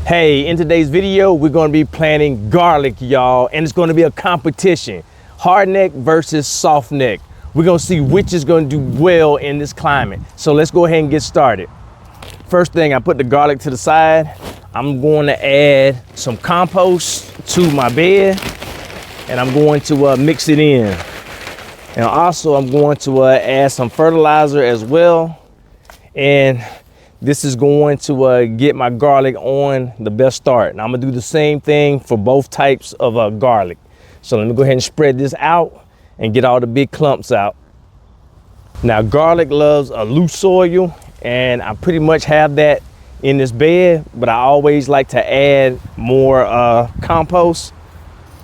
Hey, in today's video, we're gonna be planting garlic, y'all, and it's gonna be a competition. Hardneck versus softneck. We're gonna see which is gonna do well in this climate. So let's go ahead and get started. First thing, I put the garlic to the side. I'm going to add some compost to my bed, and I'm going to mix it in. And also, I'm going to add some fertilizer as well. And this is going to get my garlic on the best start. And I'm gonna do the same thing for both types of garlic. So let me go ahead and spread this out and get all the big clumps out. Now, garlic loves a loose soil, and I pretty much have that in this bed, but I always like to add more compost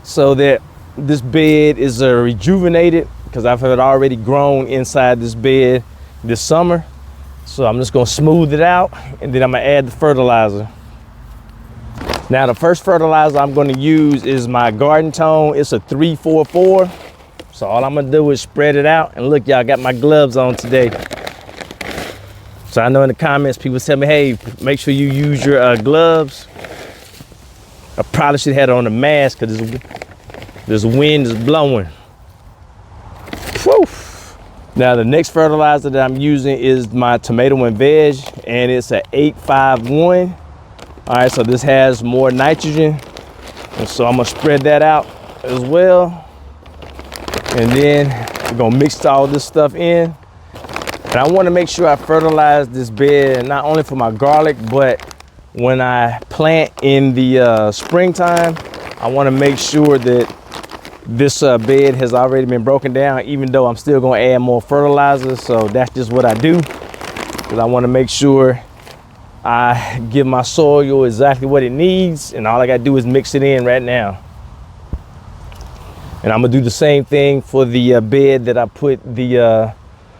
so that this bed is rejuvenated, because I've had already grown inside this bed this summer. So I'm just gonna smooth it out, and then I'm gonna add the fertilizer. Now, the first fertilizer I'm gonna use is my Garden Tone. It's a 3-4-4. So all I'm gonna do is spread it out. And look, y'all, I got my gloves on today. So I know in the comments, people tell me, hey, make sure you use your gloves. I probably should have had on a mask because this wind is blowing. Whew. Now, the next fertilizer that I'm using is my tomato and veg, and it's a 851. All right, so this has more nitrogen. And so I'm gonna spread that out as well. And then we're gonna mix all this stuff in. And I wanna make sure I fertilize this bed, not only for my garlic, but when I plant in the springtime, I wanna make sure that this bed has already been broken down, even though I'm still gonna add more fertilizer. So that's just what I do, because I wanna make sure I give my soil exactly what it needs, and all I gotta do is mix it in right now. And I'm gonna do the same thing for the bed that I put the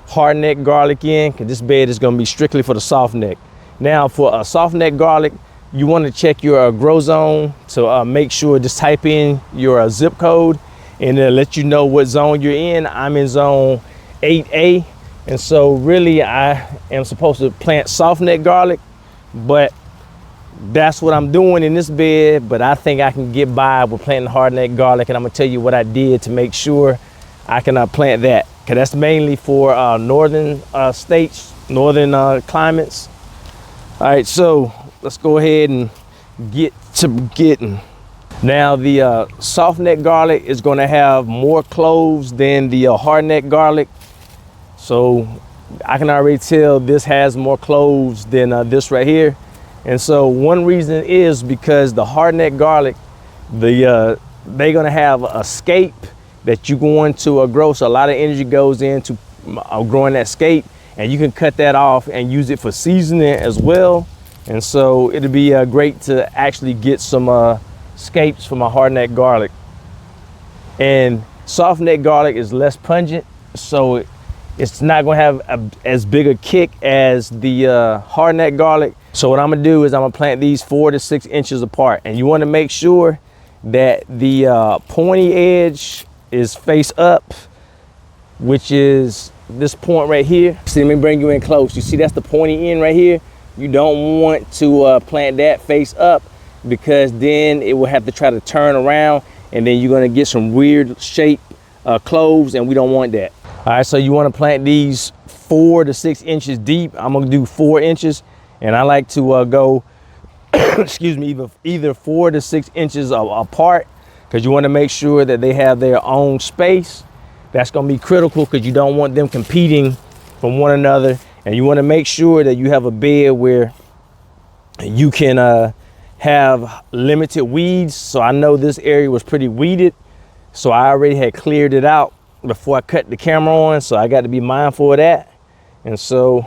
hardneck garlic in, because this bed is gonna be strictly for the softneck. Now, for a softneck garlic, you wanna check your grow zone to make sure, just type in your zip code, and it'll let you know what zone you're in. I'm in zone 8A. And so really I am supposed to plant softneck garlic, but that's what I'm doing in this bed. But I think I can get by with planting hardneck garlic, and I'm gonna tell you what I did to make sure I can plant that, because that's mainly for northern states, northern climates. All right, so let's go ahead and get to getting. Now, the softneck garlic is gonna have more cloves than the hardneck garlic. So I can already tell this has more cloves than this right here. And so one reason is because the hardneck garlic, they're gonna have a scape that you're going to grow. So a lot of energy goes into growing that scape, and you can cut that off and use it for seasoning as well. And so it'll be great to actually get some scapes from a hardneck garlic. And softneck garlic is less pungent, so it's not gonna have as big a kick as the hardneck garlic. So what I'm gonna do is I'm gonna plant these 4 to 6 inches apart, and you wanna make sure that the pointy edge is face up, which is this point right here. See, let me bring you in close. You see, that's the pointy end right here. You don't want to plant that face up, because then it will have to try to turn around, and then you're gonna get some weird shaped cloves, and we don't want that. All right, so you wanna plant these 4 to 6 inches deep. I'm gonna do 4 inches, and I like to go, excuse me, either 4 to 6 inches apart, because you wanna make sure that they have their own space. That's gonna be critical, because you don't want them competing from one another. And you wanna make sure that you have a bed where you can have limited weeds. So I know this area was pretty weeded, so I already had cleared it out before I cut the camera on, so I got to be mindful of that. And so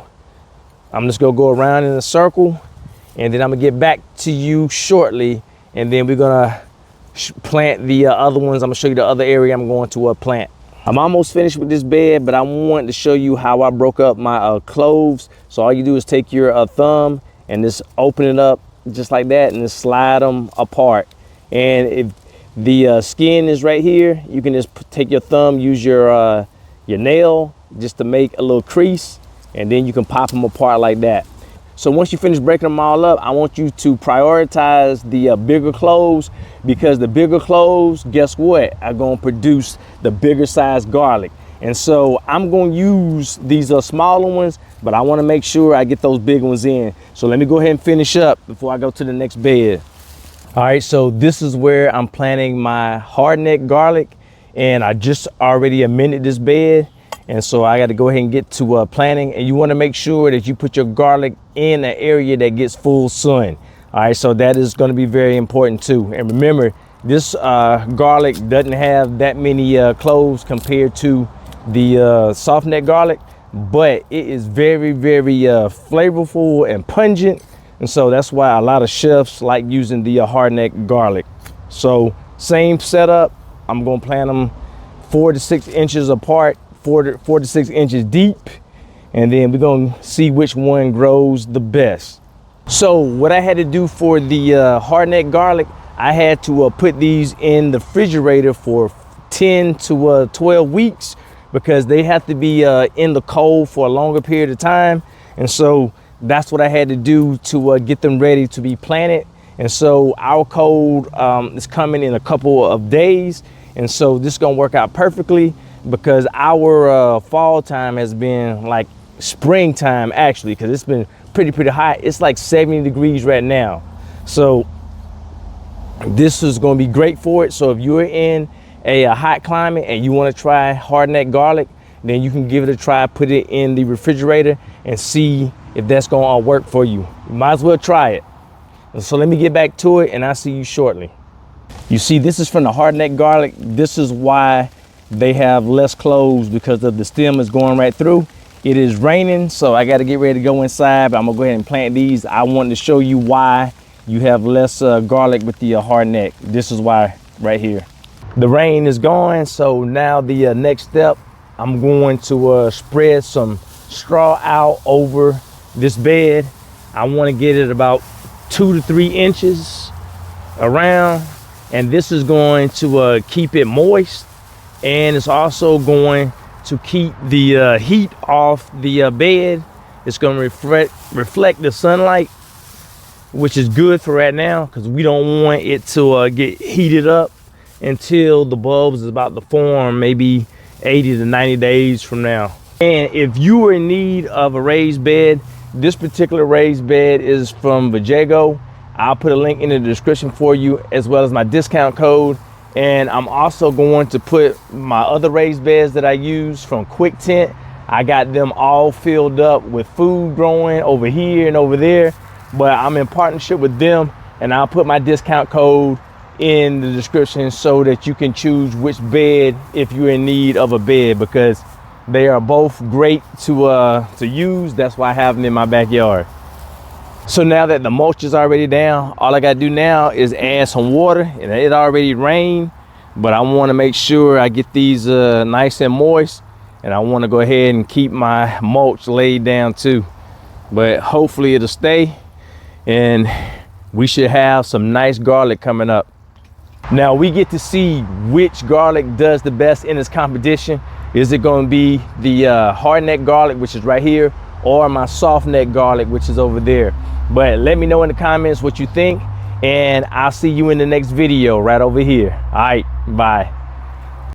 I'm just gonna go around in a circle, and then I'm gonna get back to you shortly, and then we're gonna plant the other ones. I'm gonna show you the other area I'm going to plant. I'm almost finished with this bed, but I wanted to show you how I broke up my cloves. So all you do is take your thumb and just open it up just like that, and just slide them apart. And if the skin is right here, you can just take your thumb, use your nail just to make a little crease, and then you can pop them apart like that. So once you finish breaking them all up, I want you to prioritize the bigger cloves, because the bigger cloves, guess what, are going to produce the bigger size garlic. And so I'm going to use these smaller ones, but I want to make sure I get those big ones in. So let me go ahead and finish up before I go to the next bed. All right, so this is where I'm planting my hardneck garlic, and I just already amended this bed. And so I got to go ahead and get to planting. And you want to make sure that you put your garlic in an area that gets full sun. All right, so that is going to be very important too. And remember, this garlic doesn't have that many cloves compared to the soft neck garlic, but it is very, very flavorful and pungent. And so that's why a lot of chefs like using the hardneck garlic. So same setup, I'm going to plant them 4 to 6 inches apart, 4 to 6 inches deep, and then we're going to see which one grows the best. So what I had to do for the hardneck garlic, I had to put these in the refrigerator for 10 to 12 weeks, because they have to be in the cold for a longer period of time. And so that's what I had to do to get them ready to be planted. And so our cold is coming in a couple of days. And so this is gonna work out perfectly, because our fall time has been like springtime actually, because it's been pretty hot. It's like 70 degrees right now. So this is gonna be great for it. So if you're in a hot climate and you wanna try hardneck garlic, then you can give it a try, put it in the refrigerator and see if that's gonna work for you. You might as well try it. So let me get back to it and I'll see you shortly. You see, this is from the hardneck garlic. This is why they have less cloves, because of the stem is going right through. It is raining, so I got to get ready to go inside, but I'm gonna go ahead and plant these. I wanted to show you why you have less garlic with the hardneck. This is why right here. The rain is gone, so now the next step, I'm going to spread some straw out over this bed. I want to get it about 2 to 3 inches around, and this is going to keep it moist, and it's also going to keep the heat off the bed. It's going to reflect the sunlight, which is good for right now, because we don't want it to get heated up until the bulbs is about to form, maybe 80 to 90 days from now. And if you are in need of a raised bed, this particular raised bed is from Vajego. I'll put a link in the description for you, as well as my discount code. And I'm also going to put my other raised beds that I use from Quictent. I got them all filled up with food growing over here and over there, but I'm in partnership with them, and I'll put my discount code in the description so that you can choose which bed if you're in need of a bed, because they are both great to use. That's why I have them in my backyard. So now that the mulch is already down, all I gotta do now is add some water, and it already rained, but I want to make sure I get these nice and moist, and I want to go ahead and keep my mulch laid down too. But hopefully it'll stay, and we should have some nice garlic coming up. Now we get to see which garlic does the best in this competition. Is it going to be the hardneck garlic, which is right here, or my soft neck garlic, which is over there? But let me know in the comments what you think, and I'll see you in the next video right over here. All right, bye.